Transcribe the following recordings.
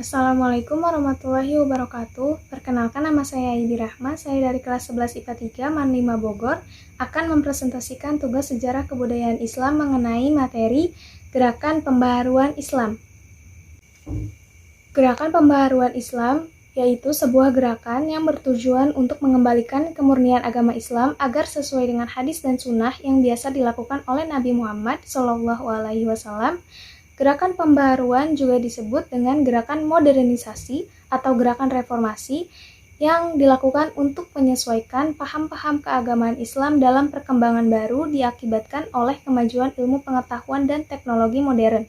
Assalamualaikum warahmatullahi wabarakatuh. Perkenalkan, nama saya Aidi Rahma. Saya dari kelas 11 IPA 3 MAN 5 Bogor akan mempresentasikan tugas sejarah kebudayaan Islam mengenai materi Gerakan Pembaharuan Islam. Gerakan Pembaharuan Islam yaitu sebuah gerakan yang bertujuan untuk mengembalikan kemurnian agama Islam agar sesuai dengan hadis dan sunnah yang biasa dilakukan oleh Nabi Muhammad SAW. Gerakan pembaharuan juga disebut dengan gerakan modernisasi atau gerakan reformasi yang dilakukan untuk menyesuaikan paham-paham keagamaan Islam dalam perkembangan baru diakibatkan oleh kemajuan ilmu pengetahuan dan teknologi modern.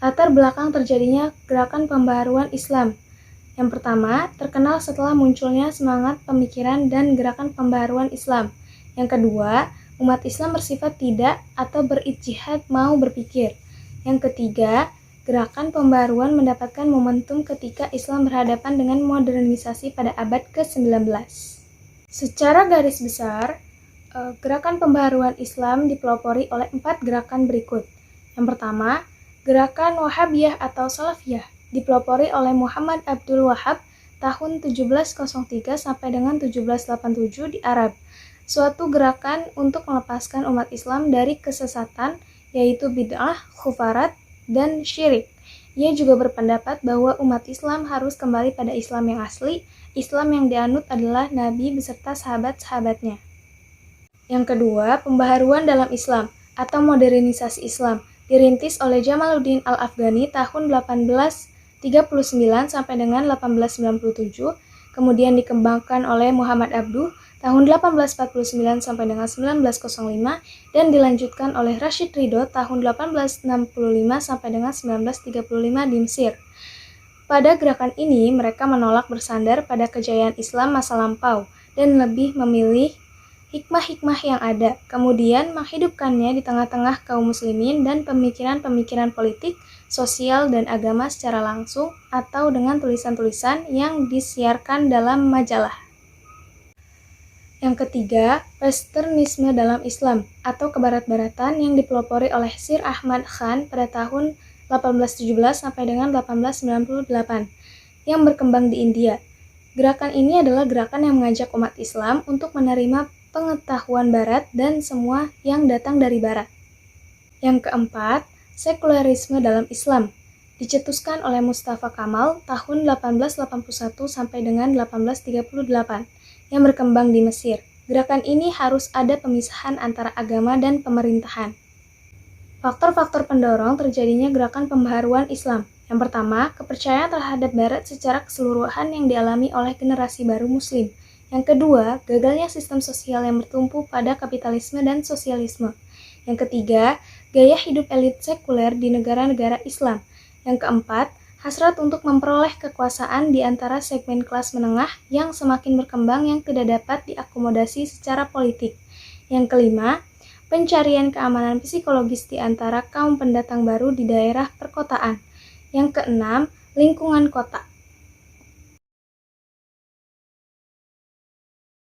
Latar belakang terjadinya gerakan pembaharuan Islam. Yang pertama, terkenal setelah munculnya semangat pemikiran dan gerakan pembaharuan Islam. Yang kedua, umat Islam bersifat tidak atau berijtihad mau berpikir. Yang ketiga, gerakan pembaharuan mendapatkan momentum ketika Islam berhadapan dengan modernisasi pada abad ke-19. Secara garis besar, gerakan pembaharuan Islam dipelopori oleh 4 gerakan berikut. Yang pertama, gerakan Wahabiyah atau Salafiyah dipelopori oleh Muhammad Abdul Wahab tahun 1703 sampai dengan 1787 di Arab. Suatu gerakan untuk melepaskan umat Islam dari kesesatan, yaitu bid'ah, khufarat, dan syirik. Ia juga berpendapat bahwa umat Islam harus kembali pada Islam yang asli. Islam yang dianut adalah Nabi beserta sahabat-sahabatnya. Yang kedua, pembaharuan dalam Islam atau modernisasi Islam dirintis oleh Jamaluddin Al-Afghani tahun 1839 sampai dengan 1897, kemudian dikembangkan oleh Muhammad Abduh tahun 1849 sampai dengan 1905 dan dilanjutkan oleh Rashid Ridho tahun 1865 sampai dengan 1935 di Mesir. Pada gerakan ini, mereka menolak bersandar pada kejayaan Islam masa lampau dan lebih memilih hikmah-hikmah yang ada, kemudian menghidupkannya di tengah-tengah kaum muslimin dan pemikiran-pemikiran politik, sosial, dan agama secara langsung atau dengan tulisan-tulisan yang disiarkan dalam majalah. Yang ketiga, westernisme dalam Islam atau kebarat-baratan yang dipelopori oleh Sir Ahmad Khan pada tahun 1817 sampai dengan 1898 yang berkembang di India. Gerakan ini adalah gerakan yang mengajak umat Islam untuk menerima pengetahuan Barat dan semua yang datang dari Barat. Yang keempat, sekulerisme dalam Islam dicetuskan oleh Mustafa Kamal tahun 1881 sampai dengan 1838 yang berkembang di Mesir. Gerakan ini harus ada pemisahan antara agama dan pemerintahan. Faktor-faktor pendorong terjadinya gerakan pembaharuan Islam. Yang pertama, kepercayaan terhadap Barat secara keseluruhan yang dialami oleh generasi baru Muslim. Yang kedua, gagalnya sistem sosial yang bertumpu pada kapitalisme dan sosialisme. Yang ketiga, gaya hidup elit sekuler di negara-negara Islam. Yang keempat, hasrat untuk memperoleh kekuasaan di antara segmen kelas menengah yang semakin berkembang yang tidak dapat diakomodasi secara politik. Yang kelima, pencarian keamanan psikologis di antara kaum pendatang baru di daerah perkotaan. Yang keenam, lingkungan kota.